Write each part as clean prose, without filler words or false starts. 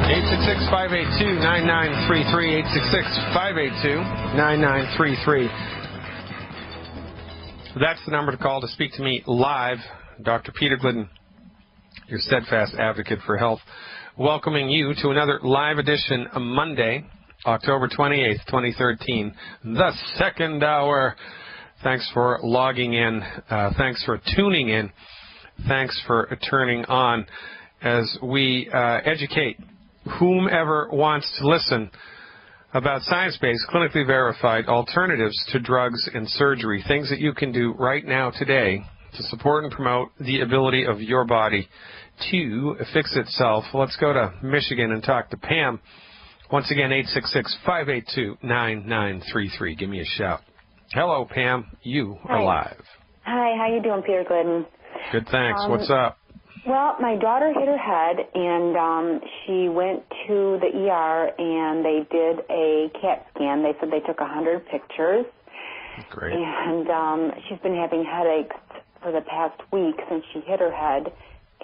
866-582-9933, 866-582-9933. That's the number to call to speak to me live. Dr. Peter Glidden, your steadfast advocate for health, welcoming you to another live edition of Monday, October 28th, 2013, the second hour. Thanks for logging in. Thanks for tuning in. Thanks for turning on as we educate whomever wants to listen about science-based, clinically verified alternatives to drugs and surgery, things that you can do right now today to support and promote the ability of your body to fix itself. Let's go to Michigan and talk to Pam. Once again, 866-582-9933. Give me a shout. Hello, Pam. You are live. Hi, how you doing, Peter Glidden? Good, thanks. What's up? Well, my daughter hit her head, and she went to the ER, and they did a CAT scan. They said they took 100 pictures. Great. And she's been having headaches for the past week since she hit her head.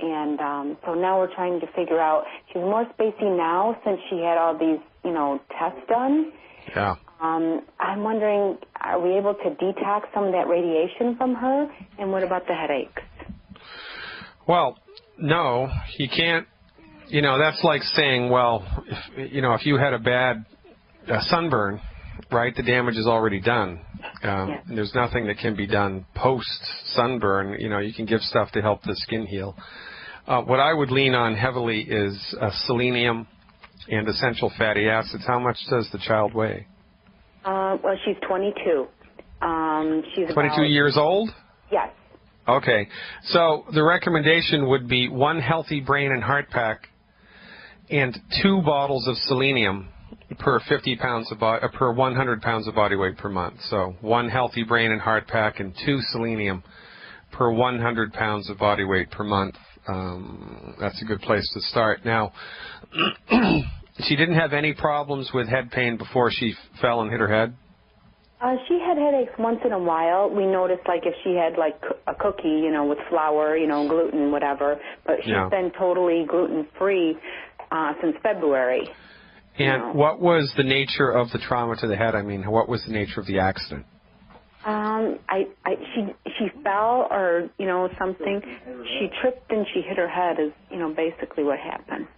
And so now we're trying to figure out, she's more spacey now since she had all these, tests done. Yeah. I'm wondering, are we able to detox some of that radiation from her? And what about the headaches? Well, no, you can't. That's like saying, well, if you had a bad sunburn, right, the damage is already done. Yes. There's nothing that can be done post-sunburn. You can give stuff to help the skin heal. What I would lean on heavily is selenium and essential fatty acids. How much does the child weigh? Well, she's 22. She's 22 years old? Yes. Okay. So the recommendation would be 1 healthy brain and heart pack and 2 bottles of selenium per 100 pounds of body weight per month. So 1 healthy brain and heart pack and 2 selenium per 100 pounds of body weight per month. That's a good place to start. Now, she didn't have any problems with head pain before she fell and hit her head? She had headaches once in a while. We noticed, if she had, a cookie, with flour, gluten, whatever. But she's been totally gluten-free since February. And what was the nature of the trauma to the head? I mean, what was the nature of the accident? She fell or, something. She tripped and she hit her head is, basically what happened.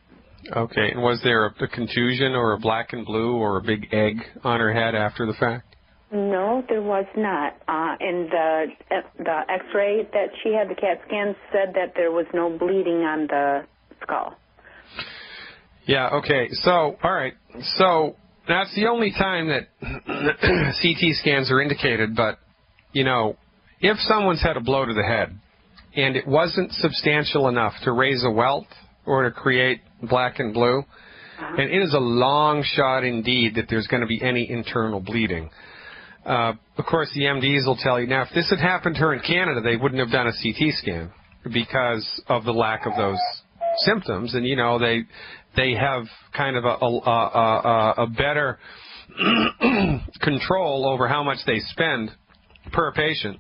Okay. And was there a contusion or a black and blue or a big egg on her head after the fact? No, there was not. And the X-ray that she had, the CAT scan, said that there was no bleeding on the skull. Yeah, okay. So, all right. So that's the only time that CT scans are indicated. But, if someone's had a blow to the head and it wasn't substantial enough to raise a welt or to create black and blue, and it is a long shot indeed that there's going to be any internal bleeding. Of course, the MDs will tell you. Now, if this had happened to her in Canada, they wouldn't have done a CT scan because of the lack of those symptoms. And, they have kind of a better control over how much they spend per patient.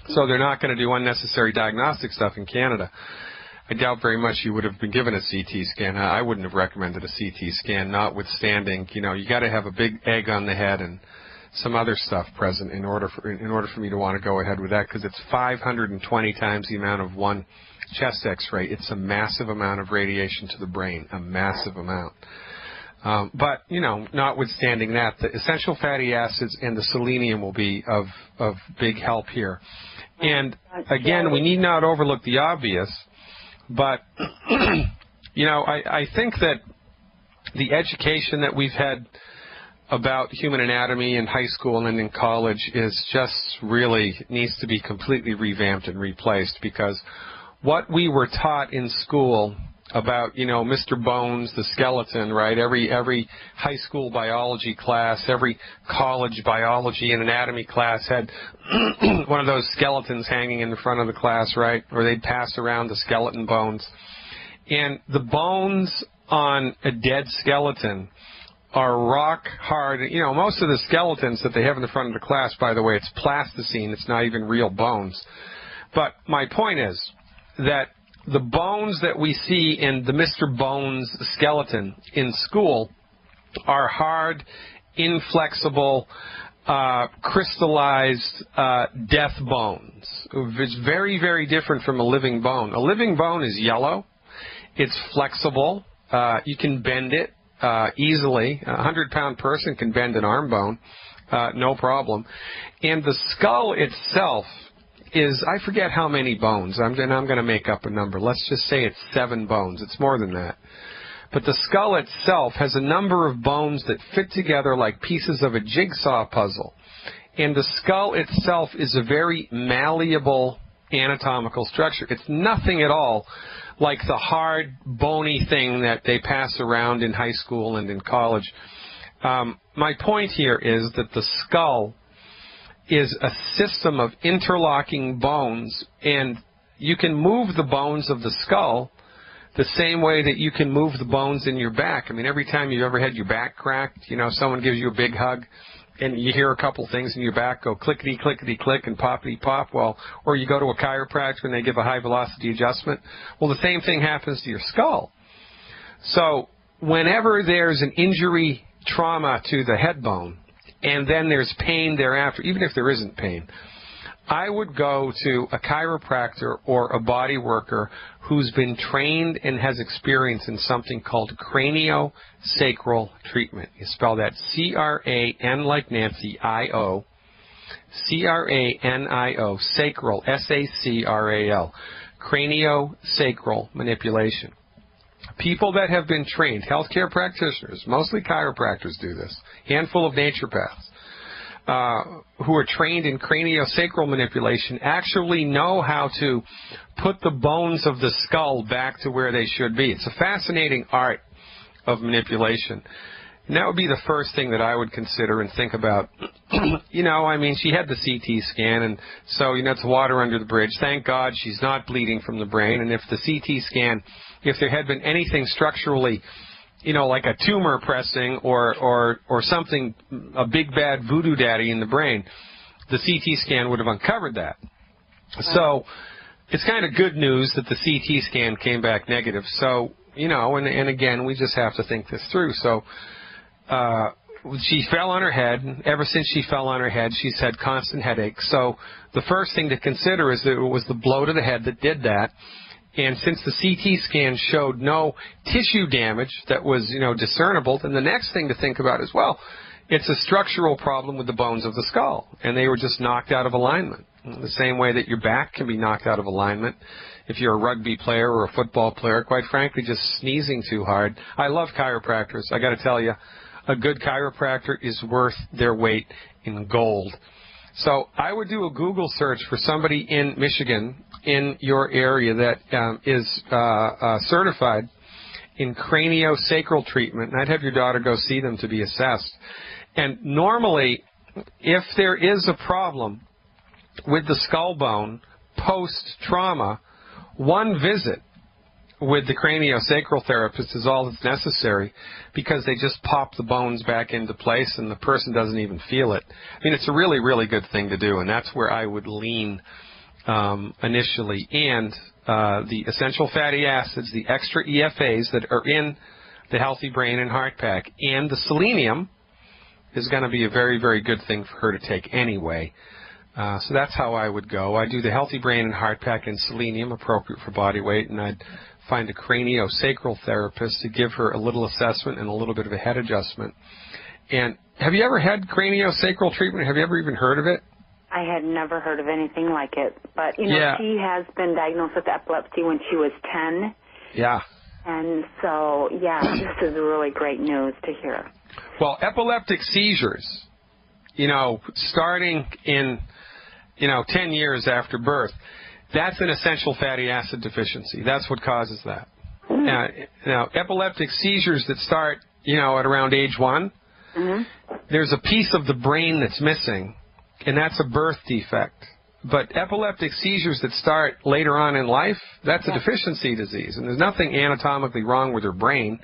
So they're not going to do unnecessary diagnostic stuff in Canada. I doubt very much you would have been given a CT scan. I wouldn't have recommended a CT scan, notwithstanding, you got to have a big egg on the head and some other stuff present in order for me to want to go ahead with that, because it's 520 times the amount of one chest X-ray. It's a massive amount of radiation to the brain, a massive amount. But, notwithstanding that, the essential fatty acids and the selenium will be of big help here. And, again, we need not overlook the obvious, but, I think that the education that we've had about human anatomy in high school and in college is just really needs to be completely revamped and replaced, because what we were taught in school about, Mr. Bones, the skeleton, right? Every high school biology class, every college biology and anatomy class had one of those skeletons hanging in the front of the class, right? Or they'd pass around the skeleton bones. And the bones on a dead skeleton are rock hard. Most of the skeletons that they have in the front of the class, by the way, it's plasticine. It's not even real bones. But my point is that the bones that we see in the Mr. Bones skeleton in school are hard, inflexible, crystallized death bones. It's very, very different from a living bone. A living bone is yellow. It's flexible. You can bend it easily. A 100-pound person can bend an arm bone, no problem. And the skull itself is, I forget how many bones. I'm going to make up a number. Let's just say it's 7 bones. It's more than that. But the skull itself has a number of bones that fit together like pieces of a jigsaw puzzle. And the skull itself is a very malleable anatomical structure. It's nothing at all like the hard, bony thing that they pass around in high school and in college. My point here is that the skull is a system of interlocking bones, and you can move the bones of the skull the same way that you can move the bones in your back. I mean, every time you've ever had your back cracked, you know, someone gives you a big hug, and you hear a couple things in your back go clickety, clickety, click, and poppity, pop. Well, or you go to a chiropractor and they give a high-velocity adjustment. Well, the same thing happens to your skull. So whenever there's an injury, trauma to the head bone, and then there's pain thereafter, even if there isn't pain, I would go to a chiropractor or a body worker who's been trained and has experience in something called craniosacral treatment. You spell that C-R-A-N like Nancy, I-O, C-R-A-N-I-O, sacral, S-A-C-R-A-L, craniosacral manipulation. People that have been trained, healthcare practitioners, mostly chiropractors do this, handful of naturopaths, who are trained in craniosacral manipulation actually know how to put the bones of the skull back to where they should be. It's a fascinating art of manipulation. And that would be the first thing that I would consider and think about. You know, I mean, she had the CT scan, and so, you know, it's water under the bridge. Thank God she's not bleeding from the brain. And if the CT scan, if there had been anything structurally, you know, like a tumor pressing or something, a big bad voodoo daddy in the brain, the CT scan would have uncovered that. So it's kind of good news that the CT scan came back negative. So, you know, and again, we just have to think this through. So she fell on her head. Ever since she fell on her head, she's had constant headaches. So the first thing to consider is that it was the blow to the head that did that. And since the CT scan showed no tissue damage that was, you know, discernible, then the next thing to think about is, well, it's a structural problem with the bones of the skull, and they were just knocked out of alignment. The same way that your back can be knocked out of alignment if you're a rugby player or a football player, quite frankly, just sneezing too hard. I love chiropractors. I got to tell you, a good chiropractor is worth their weight in gold. So I would do a Google search for somebody in Michigan, in your area, that is certified in craniosacral treatment, and I'd have your daughter go see them to be assessed. And normally, if there is a problem with the skull bone post-trauma, one visit with the craniosacral therapist is all that's necessary, because they just pop the bones back into place and the person doesn't even feel it. I mean, it's a really, really good thing to do, and that's where I would lean initially. And the essential fatty acids, the extra EFAs that are in the Healthy Brain and Heart Pack, and the selenium is going to be a very, very good thing for her to take anyway. So that's how I would go. I do the Healthy Brain and Heart Pack and selenium, appropriate for body weight, and I'd find a craniosacral therapist to give her a little assessment and a little bit of a head adjustment. And have you ever had craniosacral treatment? Have you ever even heard of it? I had never heard of anything like it. But, you know, she has been diagnosed with epilepsy when she was 10. Yeah. And so, yeah, this is really great news to hear. Well, epileptic seizures, you know, starting in, 10 years after birth, that's an essential fatty acid deficiency. That's what causes that. Now, epileptic seizures that start, at around age 1, there's a piece of the brain that's missing, and that's a birth defect. But epileptic seizures that start later on in life, that's a deficiency disease, and there's nothing anatomically wrong with her brain.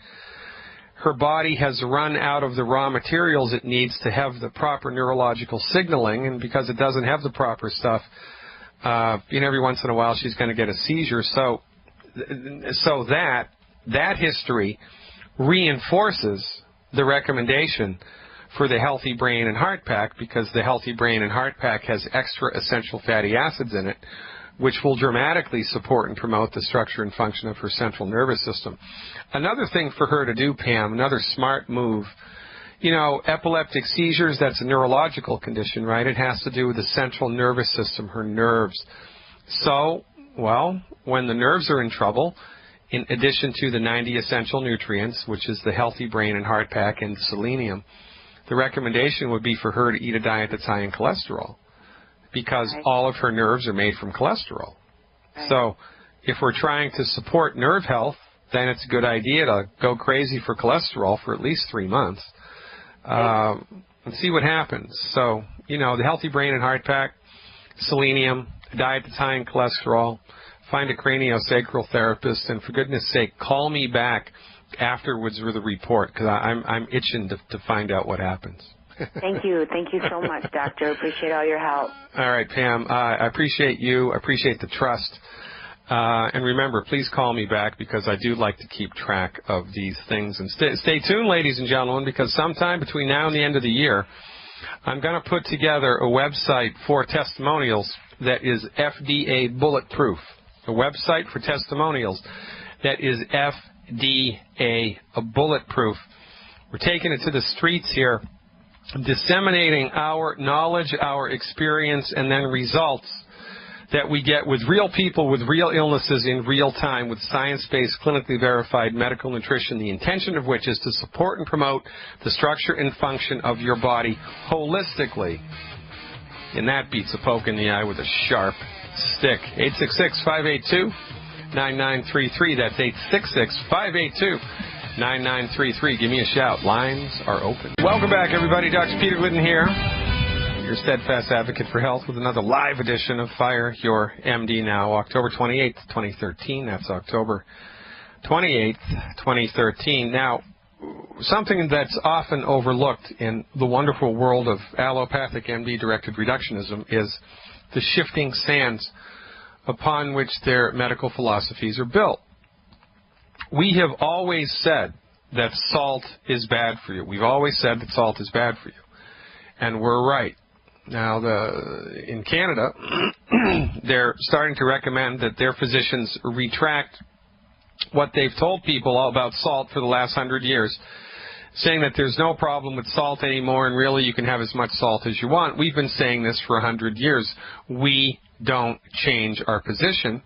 Her body has run out of the raw materials it needs to have the proper neurological signaling, and because it doesn't have the proper stuff, every once in a while she's going to get a seizure. So so that history reinforces the recommendation for the Healthy Brain and Heart Pack, because the Healthy Brain and Heart Pack has extra essential fatty acids in it, which will dramatically support and promote the structure and function of her central nervous system. Another thing for her to do, Pam, another smart move, you know, epileptic seizures, that's a neurological condition, right? It has to do with the central nervous system, her nerves. So, well, when the nerves are in trouble, in addition to the 90 essential nutrients, which is the Healthy Brain and Heart Pack and selenium, the recommendation would be for her to eat a diet that's high in cholesterol, because all of her nerves are made from cholesterol. So if we're trying to support nerve health, then it's a good idea to go crazy for cholesterol for at least 3 months and see what happens. So, you know, the Healthy Brain and Heart Pack, selenium, a diet that's high in cholesterol, find a craniosacral therapist, and for goodness sake, call me back afterwards with a report, because I'm itching to find out what happens. Thank you so much, Doctor. Appreciate all your help. All right, Pam. I appreciate you. I appreciate the trust. And remember, please call me back, because I do like to keep track of these things. And stay tuned, ladies and gentlemen, because sometime between now and the end of the year, I'm going to put together a website for testimonials that is FDA bulletproof. A website for testimonials that is FDA bulletproof. We're taking it to the streets here, disseminating our knowledge, our experience, and then results that we get with real people with real illnesses in real time with science-based, clinically verified medical nutrition, the intention of which is to support and promote the structure and function of your body holistically. And that beats a poke in the eye with a sharp stick. 866-582-9933. That's 866-582-9933. Give me a shout. Lines are open. Welcome back, everybody. Dr. Peter Glidden here, your steadfast advocate for health, with another live edition of Fire Your MD Now, October 28th, 2013. That's October 28th, 2013. Now, something that's often overlooked in the wonderful world of allopathic MD-directed reductionism is the shifting sands upon which their medical philosophies are built. We have always said that salt is bad for you. We've always said that salt is bad for you. And we're right. Now, in Canada, they're starting to recommend that their physicians retract what they've told people all about salt for the last 100 years, saying that there's no problem with salt anymore, and really you can have as much salt as you want. We've been saying this for 100 years. We don't change our position,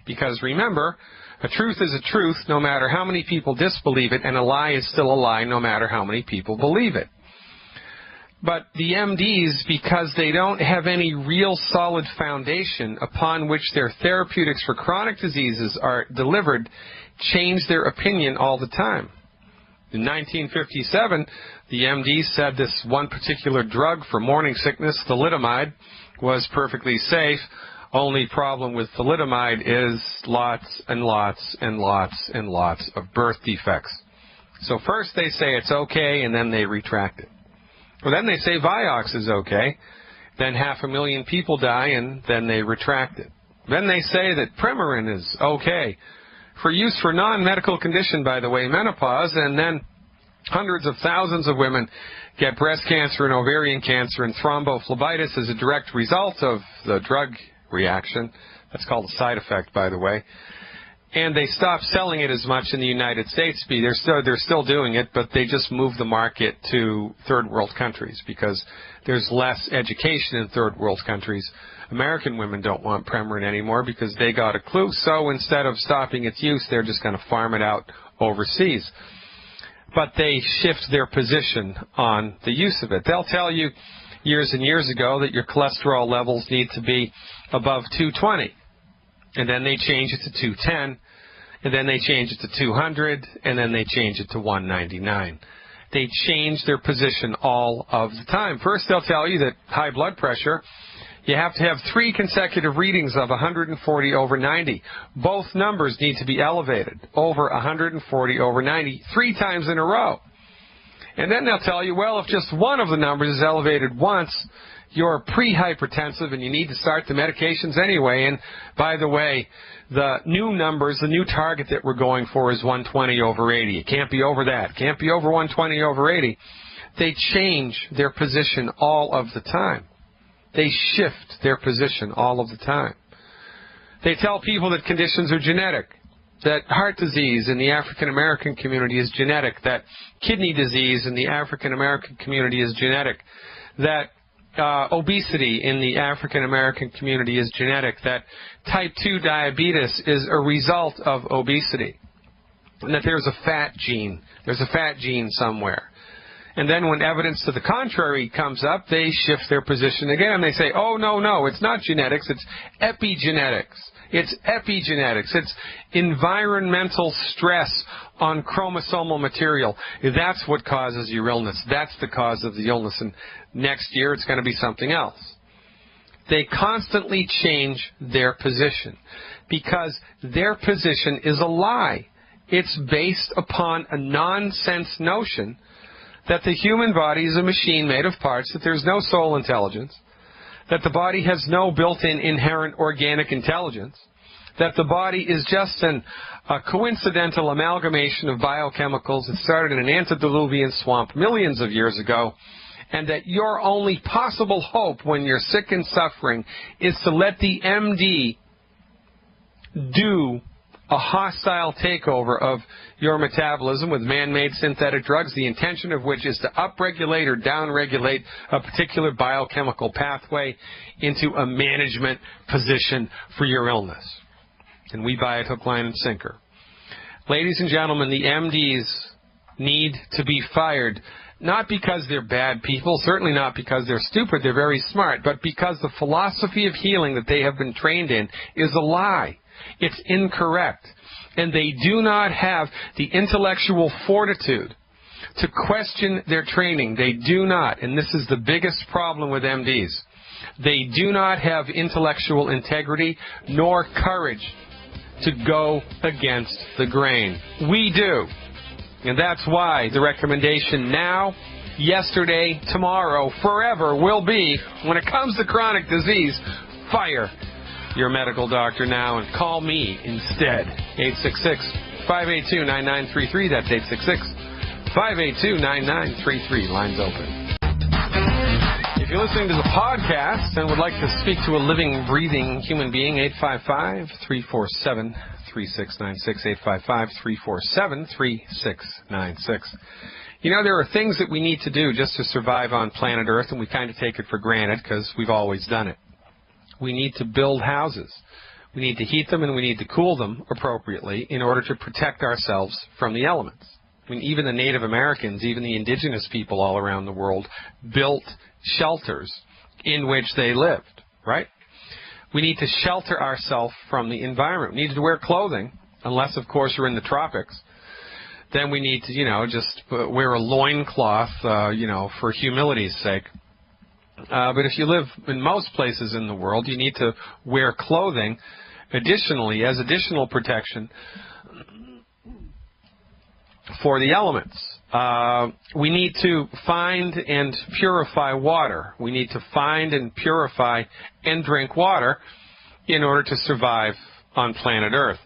because remember, a truth is a truth no matter how many people disbelieve it, and a lie is still a lie no matter how many people believe it. But the MDs, because they don't have any real solid foundation upon which their therapeutics for chronic diseases are delivered, change their opinion all the time. In 1957, the MD said this one particular drug for morning sickness, thalidomide, was perfectly safe. Only problem with thalidomide is lots and lots and lots and lots of birth defects. So first they say it's okay, and then they retract it. Well, then they say Vioxx is okay. Then 500,000 people die, and then they retract it. Then they say that Premarin is okay for use for non-medical condition, by the way, menopause, and then hundreds of thousands of women get breast cancer and ovarian cancer and thrombophlebitis as a direct result of the drug reaction. That's called a side effect, by the way. And they stopped selling it as much in the United States. They're still doing it, but they just moved the market to third world countries because there's less education in third world countries. American women don't want Premarin anymore because they got a clue. So instead of stopping its use, they're just going to farm it out overseas. But they shift their position on the use of it. They'll tell you years and years ago that your cholesterol levels need to be above 220. And then they change it to 210, and then they change it to 200, and then they change it to 199. They change their position all of the time. First, they'll tell you that high blood pressure, you have to have 3 consecutive readings of 140/90. Both numbers need to be elevated over 140/90 3 times in a row. And then they'll tell you, well, if just one of the numbers is elevated once, you're pre-hypertensive and you need to start the medications anyway. And by the way, the new numbers, the new target that we're going for is 120 over 80. It can't be over that. It can't be over 120 over 80. They change their position all of the time. They shift their position all of the time. They tell people that conditions are genetic, that heart disease in the African American community is genetic, that kidney disease in the African American community is genetic, that obesity in the African American community is genetic, that type 2 diabetes is a result of obesity, and that there's a fat gene. There's a fat gene somewhere. And then when evidence to the contrary comes up, they shift their position again and they say, oh, no, it's not genetics, it's epigenetics. It's epigenetics. It's environmental stress on chromosomal material. That's what causes your illness. That's the cause of the illness. And next year it's going to be something else. They constantly change their position because their position is a lie. It's based upon a nonsense notion that the human body is a machine made of parts, that there's no soul intelligence, that the body has no built-in inherent organic intelligence, that the body is just a coincidental amalgamation of biochemicals that started in an antediluvian swamp millions of years ago, and that your only possible hope when you're sick and suffering is to let the MD do a hostile takeover of your metabolism with man-made synthetic drugs, the intention of which is to upregulate or downregulate a particular biochemical pathway into a management position for your illness. And we buy it hook, line, and sinker. Ladies and gentlemen, the MDs need to be fired, not because they're bad people, certainly not because they're stupid, they're very smart, but because the philosophy of healing that they have been trained in is a lie. It's incorrect. And they do not have the intellectual fortitude to question their training. They do not. And this is the biggest problem with MDs. They do not have intellectual integrity nor courage to go against the grain. We do. And that's why the recommendation now, yesterday, tomorrow, forever will be, when it comes to chronic disease, fire your medical doctor now and call me instead. 866-582-9933. That's 866-582-9933. Lines open. If you're listening to the podcast and would like to speak to a living, breathing human being, 855-347-3696. 855-347-3696. You know, there are things that we need to do just to survive on planet Earth, and we kind of take it for granted because we've always done it. We need to build houses. We need to heat them and we need to cool them appropriately in order to protect ourselves from the elements. I mean, even the Native Americans, even the indigenous people all around the world built shelters in which they lived, right? We need to shelter ourselves from the environment. We need to wear clothing, unless, of course, you're in the tropics. Then we need to, just wear a loincloth, for humility's sake. But if you live in most places in the world, you need to wear clothing additionally as additional protection for the elements. We need to find and purify water. We need to find and purify and drink water in order to survive on planet Earth.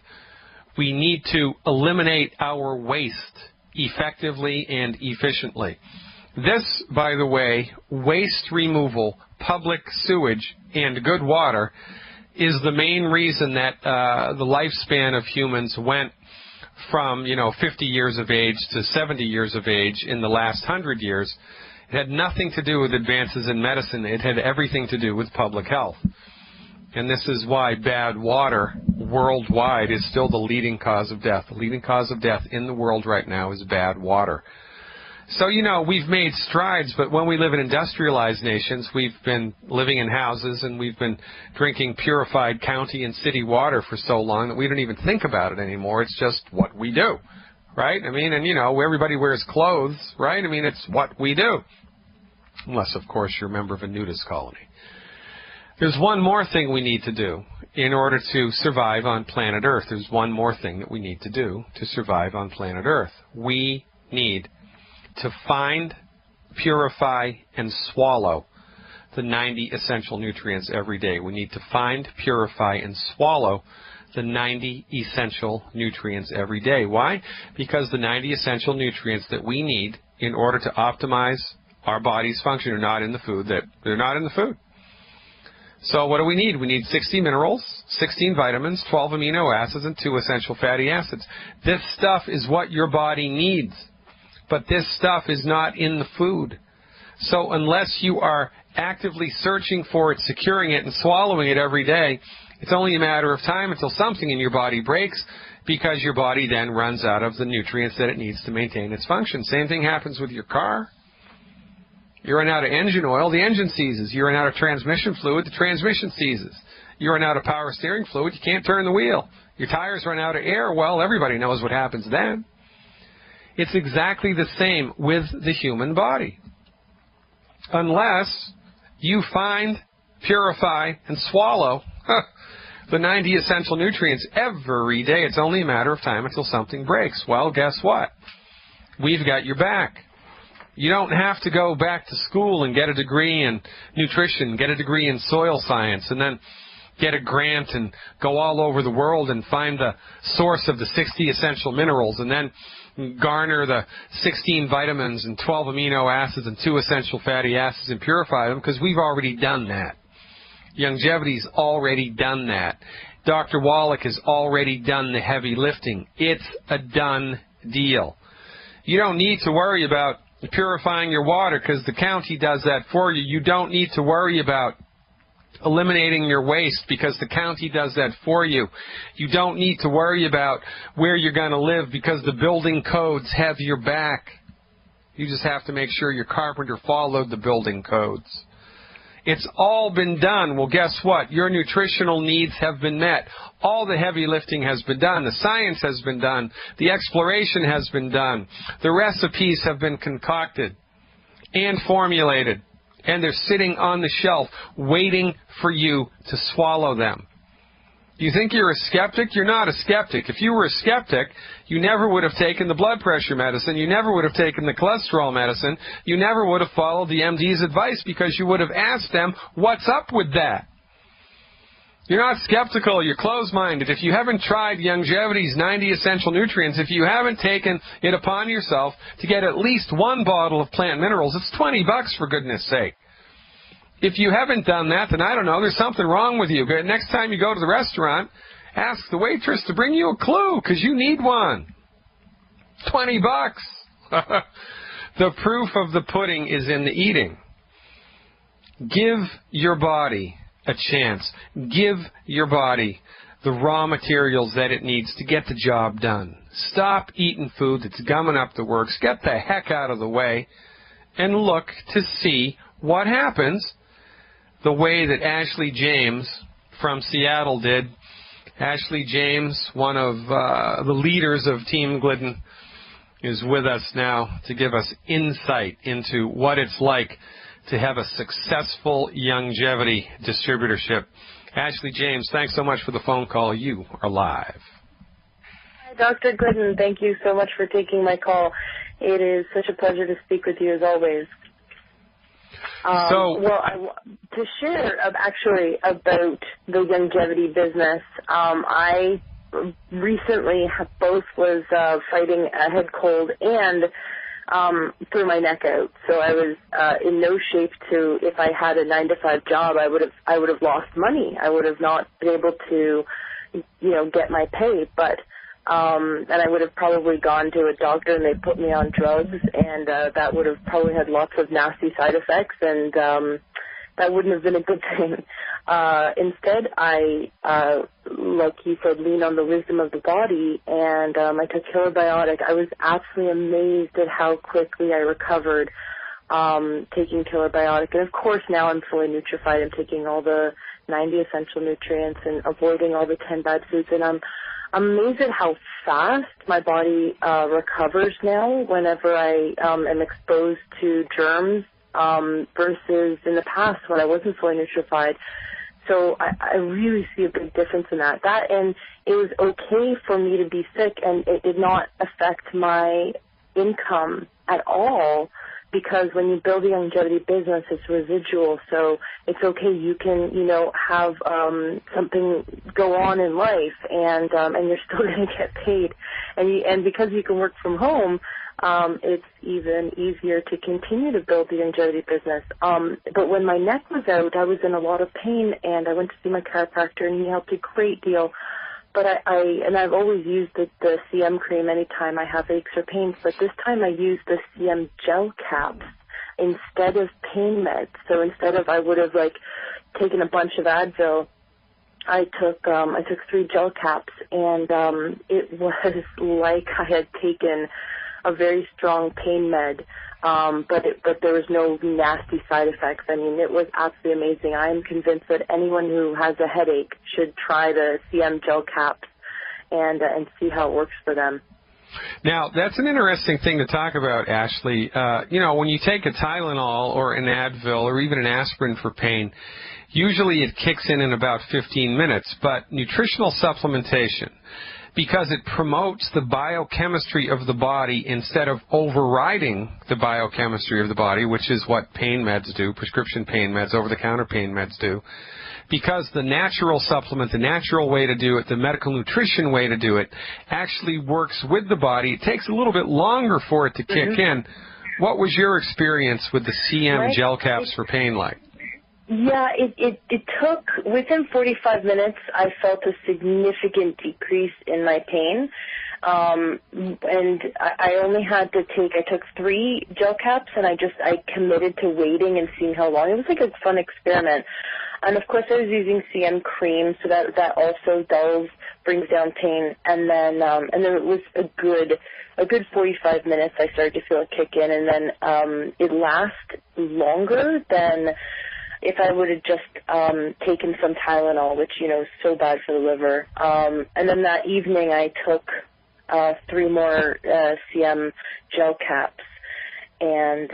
We need to eliminate our waste effectively and efficiently. This, by the way, waste removal, public sewage, and good water is the main reason that the lifespan of humans went from, 50 years of age to 70 years of age in the last 100 years. It had nothing to do with advances in medicine. It had everything to do with public health. And this is why bad water worldwide is still the leading cause of death. The leading cause of death in the world right now is bad water. So, we've made strides, but when we live in industrialized nations, we've been living in houses and we've been drinking purified county and city water for so long that we don't even think about it anymore. It's just what we do, right? I mean, and, everybody wears clothes, right? I mean, it's what we do. Unless, of course, you're a member of a nudist colony. There's one more thing we need to do in order to survive on planet Earth. There's one more thing that we need to do to survive on planet Earth. We need to find, purify, and swallow the 90 essential nutrients every day. We need to find, purify, and swallow the 90 essential nutrients every day. Why? Because the 90 essential nutrients that we need in order to optimize our body's function are not in the food. They're not in the food. So what do we need? We need 60 minerals, 16 vitamins, 12 amino acids, and 2 essential fatty acids. This stuff is what your body needs. But this stuff is not in the food. So unless you are actively searching for it, securing it, and swallowing it every day, it's only a matter of time until something in your body breaks, because your body then runs out of the nutrients that it needs to maintain its function. Same thing happens with your car. You run out of engine oil, the engine seizes. You run out of transmission fluid, the transmission seizes. You run out of power steering fluid, you can't turn the wheel. Your tires run out of air, well, everybody knows what happens then. It's exactly the same with the human body. Unless you find, purify, and swallow the 90 essential nutrients every day, it's only a matter of time until something breaks. Well, guess what? We've got your back. You don't have to go back to school and get a degree in nutrition, get a degree in soil science, and then get a grant and go all over the world and find the source of the 60 essential minerals, and then garner the 16 vitamins and 12 amino acids and 2 essential fatty acids and purify them, because we've already done that. Longevity's already done that. Dr. Wallach has already done the heavy lifting. It's a done deal. You don't need to worry about purifying your water because the county does that for you. You don't need to worry about eliminating your waste because the county does that for you. You don't need to worry about where you're going to live because the building codes have your back. You just have to make sure your carpenter followed the building codes. It's all been done. Well, guess what? Your nutritional needs have been met. All the heavy lifting has been done. The science has been done. The exploration has been done. The recipes have been concocted and formulated. And they're sitting on the shelf waiting for you to swallow them. You think you're a skeptic? You're not a skeptic. If you were a skeptic, you never would have taken the blood pressure medicine. You never would have taken the cholesterol medicine. You never would have followed the MD's advice because you would have asked them, what's up with that? You're not skeptical. You're closed-minded. If you haven't tried Longevity's 90 essential nutrients, if you haven't taken it upon yourself to get at least one bottle of plant minerals, it's $20 for goodness sake. If you haven't done that, then I don't know, there's something wrong with you. Next time you go to the restaurant, ask the waitress to bring you a clue, because you need one. $20. The proof of the pudding is in the eating. Give your body a chance. Give your body the raw materials that it needs to get the job done. Stop eating food that's gumming up the works. Get the heck out of the way and look to see what happens the way that Ashley James from Seattle did. Ashley James, one of the leaders of Team Glidden, is with us now to give us insight into what it's like to have a successful longevity distributorship. Ashley James, thanks so much for the phone call. You are live. Hi, Dr. Glidden. Thank you so much for taking my call. It is such a pleasure to speak with you as always. To share actually about the longevity business, I recently both was fighting a head cold and threw my neck out. So I was in no shape to, if I had a 9-to-5 job, I would have lost money. I would have not been able to, get my pay. But and I would have probably gone to a doctor and they put me on drugs, and that would have probably had lots of nasty side effects, and that wouldn't have been a good thing. Instead, I, like you said, lean on the wisdom of the body, and I took Kilobiotic. I was absolutely amazed at how quickly I recovered taking Kilobiotic. And, of course, now I'm fully nutrified. I'm taking all the 90 essential nutrients and avoiding all the 10 bad foods, and I'm amazed at how fast my body recovers now whenever I am exposed to germs versus in the past when I wasn't fully nutrified. So I really see a big difference in that. And it was okay for me to be sick, and it did not affect my income at all because when you build a longevity business, it's residual, so it's okay. You can, have something go on in life, and you're still going to get paid, and because you can work from home, it's even easier to continue to build the longevity business. But when my neck was out, I was in a lot of pain, and I went to see my chiropractor, and he helped a great deal. But I've always used the CM cream anytime I have aches or pains, but this time I used the CM gel caps instead of pain meds. So instead of, I would have taken a bunch of Advil, I took 3 gel caps, and it was like I had taken a very strong pain med, but there was no nasty side effects. I mean, it was absolutely amazing. I am convinced that anyone who has a headache should try the CM gel caps and see how it works for them. Now, that's an interesting thing to talk about, Ashley. When you take a Tylenol or an Advil or even an aspirin for pain, usually it kicks in about 15 minutes, but nutritional supplementation, because it promotes the biochemistry of the body instead of overriding the biochemistry of the body, which is what pain meds do, prescription pain meds, over-the-counter pain meds do. Because the natural supplement, the natural way to do it, the medical nutrition way to do it, actually works with the body. It takes a little bit longer for it to kick in. What was your experience with the CM gel caps for pain like? Yeah, it took, within 45 minutes, I felt a significant decrease in my pain. And I only had to I took 3 gel caps, and I committed to waiting and seeing how long. It was like a fun experiment. And of course I was using CM cream, so that also brings down pain. And then it was a good 45 minutes I started to feel it kick in, and then it lasts longer than if I would have just taken some Tylenol, which, is so bad for the liver. And then that evening I took 3 more CM gel caps, and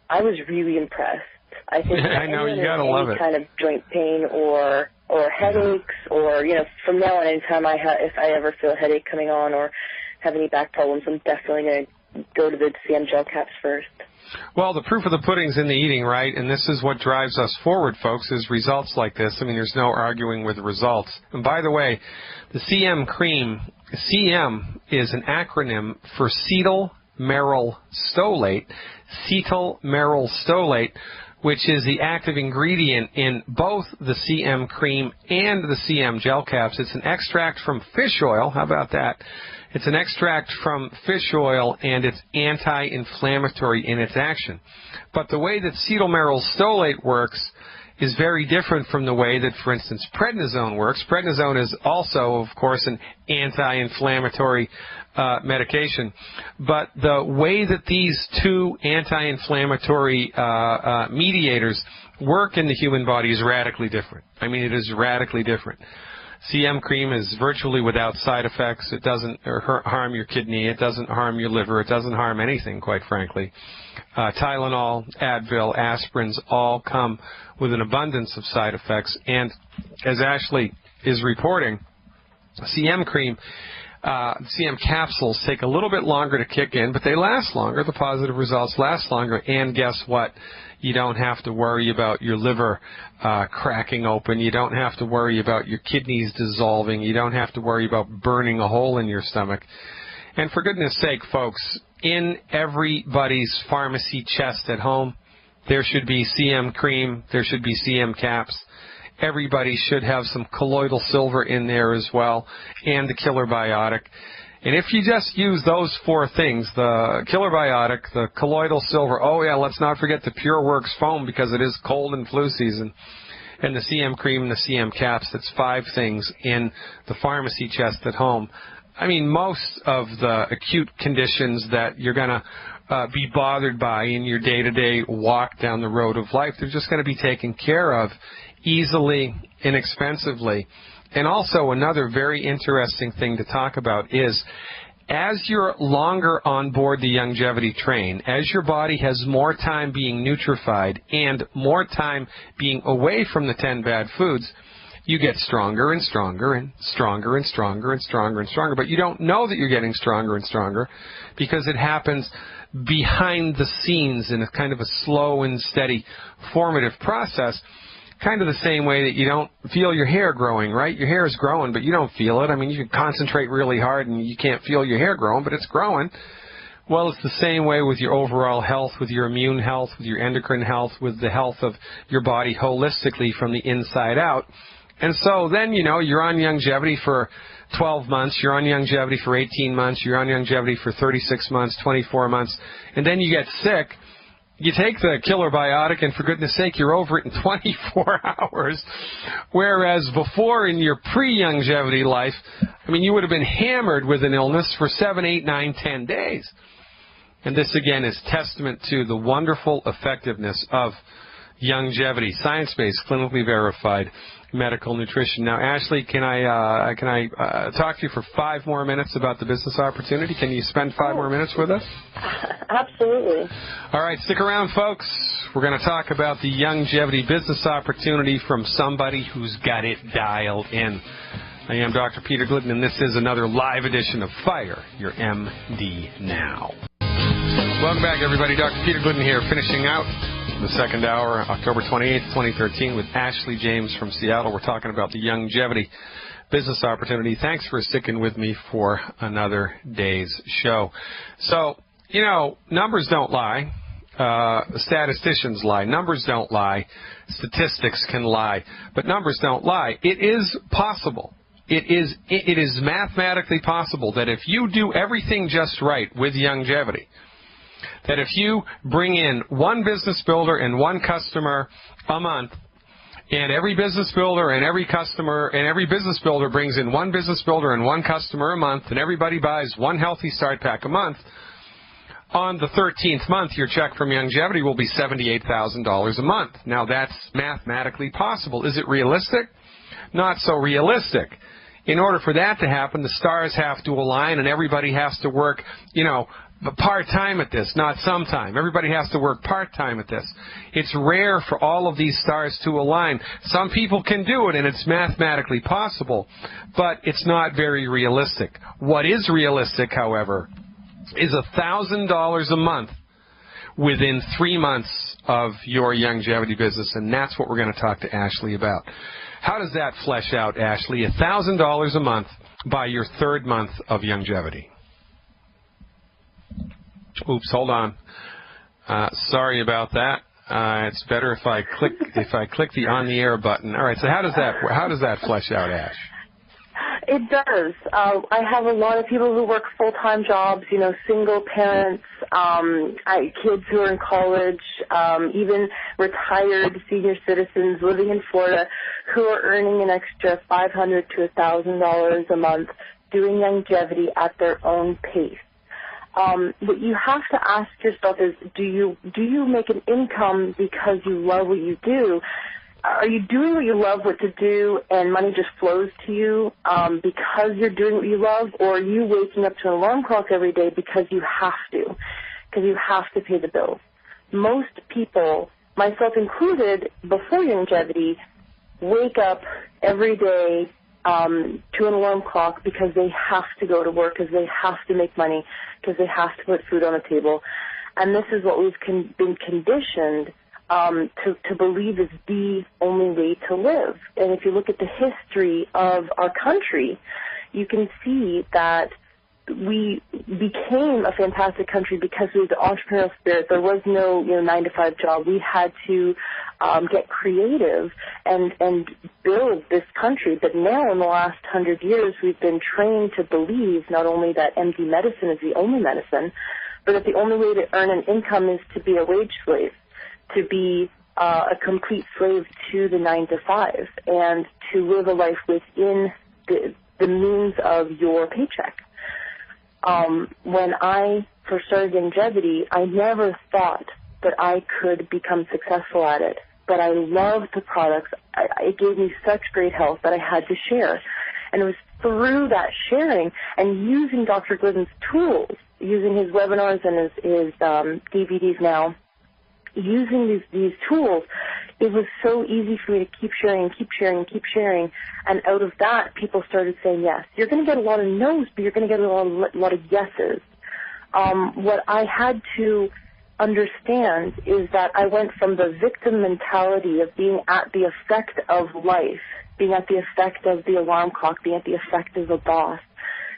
I was really impressed. I think I know, you gotta love it. Kind of joint pain or headaches, or from now on, anytime if I ever feel a headache coming on or have any back problems, I'm definitely going to go to the CM gel caps first. Well, the proof of the pudding's in the eating, right? And this is what drives us forward, folks, is results like this. I mean, there's no arguing with the results. And by the way, the CM cream, CM is an acronym for cetyl meryl stolate, which is the active ingredient in both the CM cream and the CM gel caps. It's an extract from fish oil. How about that? It's an extract from fish oil, and it's anti-inflammatory in its action. But the way that acetylmerylstolate works is very different from the way that, for instance, prednisone works. Prednisone is also, of course, an anti-inflammatory medication. But the way that these 2 anti-inflammatory mediators work in the human body is radically different. I mean, it is radically different. CM cream is virtually without side effects. It doesn't harm your kidney. It doesn't harm your liver. It doesn't harm anything, quite frankly. Tylenol, Advil, aspirins all come with an abundance of side effects. And as Ashley is reporting, CM cream, CM capsules take a little bit longer to kick in, but they last longer. The positive results last longer. And guess what? You don't have to worry about your liver cracking open. You don't have to worry about your kidneys dissolving. You don't have to worry about burning a hole in your stomach. And for goodness sake, folks, in everybody's pharmacy chest at home, there should be CM cream. There should be CM caps. Everybody should have some colloidal silver in there as well, and the killer biotic. And if you just use those 4 things, the killer biotic, the colloidal silver, oh yeah, let's not forget the PureWorks foam because it is cold and flu season, and the CM cream and the CM caps, that's 5 things in the pharmacy chest at home. I mean, most of the acute conditions that you're going to be bothered by in your day-to-day walk down the road of life, they're just going to be taken care of easily, inexpensively. And also another very interesting thing to talk about is, as you're longer on board the longevity train, as your body has more time being nutrified and more time being away from the 10 bad foods, you get stronger and stronger and stronger and stronger and stronger and stronger. But you don't know that you're getting stronger and stronger because it happens behind the scenes in a kind of a slow and steady formative process, kind of the same way that you don't feel your hair growing, right? Your hair is growing, but you don't feel it. I mean, you can concentrate really hard and you can't feel your hair growing, but it's growing. Well, it's the same way with your overall health, with your immune health, with your endocrine health, with the health of your body holistically from the inside out. And so then, you know, you're on longevity for 12 months, you're on longevity for 18 months, you're on longevity for 36 months, 24 months, and then you get sick. You take the killer biotic, and for goodness sake, you're over it in 24 hours. Whereas before, in your pre-longevity life, I mean, you would have been hammered with an illness for 7, 8, 9, 10 days. And this, again, is testament to the wonderful effectiveness of longevity, science-based, clinically verified medical nutrition. Now, Ashley, can I talk to you for 5 more minutes about the business opportunity? Can you spend 5 more minutes with us? Absolutely. All right, stick around, folks. We're going to talk about the longevity business opportunity from somebody who's got it dialed in. I am Dr. Peter Glidden, and this is another live edition of Fire Your MD Now. Welcome back, everybody. Dr. Peter Glidden here, finishing out the second hour, October 28th, 2013, with Ashley James from Seattle. We're talking about the longevity business opportunity. Thanks for sticking with me for another day's show. So, you know, numbers don't lie. Statisticians lie. Numbers don't lie. Statistics can lie. But numbers don't lie. It is possible. It is mathematically possible that if you do everything just right with longevity, that if you bring in one business builder and one customer a month, and every business builder and every customer and every business builder brings in one business builder and one customer a month, and everybody buys one Healthy Start Pack a month, on the 13th month, your check from longevity will be $78,000 a month. Now, that's mathematically possible. Is it realistic? Not so realistic. In order for that to happen, the stars have to align and everybody has to work, you know, part-time at this, not sometime. Everybody has to work part-time at this. It's rare for all of these stars to align. Some people can do it, and it's mathematically possible, but it's not very realistic. What is realistic, however, is $1,000 a month within 3 months of your longevity business, and that's what we're going to talk to Ashley about. How does that flesh out, Ashley? $1,000 a month by your 3rd month of longevity. Oops, hold on. Sorry about that. It's better if I click the on the air button. All right. So how does that flesh out, Ash? It does. I have a lot of people who work full-time jobs, you know, single parents, kids who are in college, even retired senior citizens living in Florida who are earning an extra $500 to $1,000 a month doing longevity at their own pace. What you have to ask yourself is, do you make an income because you love what you do? Are you doing what you love what to do and money just flows to you because you're doing what you love, or are you waking up to an alarm clock every day because you have to pay the bills? Most people, myself included, before longevity, wake up every day to an alarm clock because they have to go to work, because they have to make money, because they have to put food on the table. And this is what we've been conditioned to believe is the only way to live. And if you look at the history of our country, you can see that we became a fantastic country because we had the entrepreneurial spirit. There was no 9-to-5 job. We had to get creative and build this country. But now in the last 100 years, we've been trained to believe not only that MD medicine is the only medicine, but that the only way to earn an income is to be a wage slave, to be a complete slave to the 9-to-5, and to live a life within the means of your paycheck. When I first started longevity, I never thought that I could become successful at it, but I loved the products. It gave me such great health that I had to share. And it was through that sharing and using Dr. Glidden's tools, using his webinars and his DVDs now, using these tools, it was so easy for me to keep sharing and keep sharing and keep sharing. And out of that, people started saying yes. You're going to get a lot of no's, but you're going to get a lot of yeses. what I had to understand is that I went from the victim mentality of being at the effect of life, being at the effect of the alarm clock, being at the effect of the boss,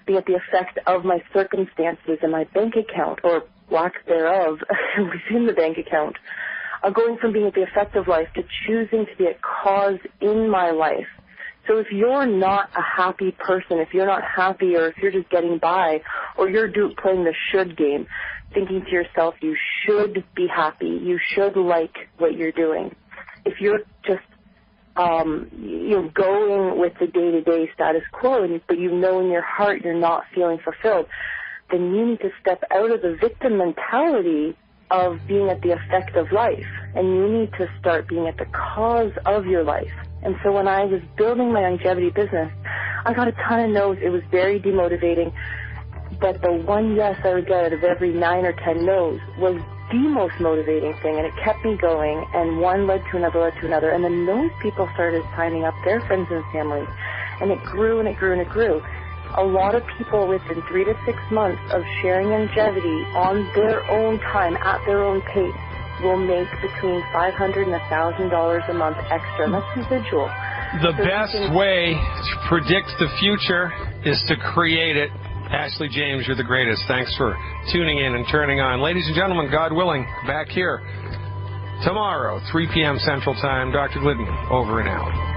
being at the effect of my circumstances and my bank account, or lack thereof within the bank account, going from being at the effect of life to choosing to be a cause in my life. So if you're not a happy person, if you're not happy, or if you're just getting by, or you're playing the should game, thinking to yourself you should be happy, you should like what you're doing, if you're just going with the day-to-day status quo, but you know in your heart you're not feeling fulfilled, then you need to step out of the victim mentality of being at the effect of life, and you need to start being at the cause of your life. And so when I was building my longevity business, I got a ton of no's. It was very demotivating, but the one yes I would get out of every 9 or 10 no's was the most motivating thing, and it kept me going, and one led to another, and then those people started signing up their friends and family, and it grew and it grew and it grew. A lot of people within 3 to 6 months of sharing longevity on their own time, at their own pace, will make between $500 and $1,000 a month extra, and that's residual. The best way to predict the future is to create it. Ashley James, you're the greatest. Thanks for tuning in and turning on. Ladies and gentlemen, God willing, back here tomorrow, 3 p.m. Central Time. Dr. Glidden, over and out.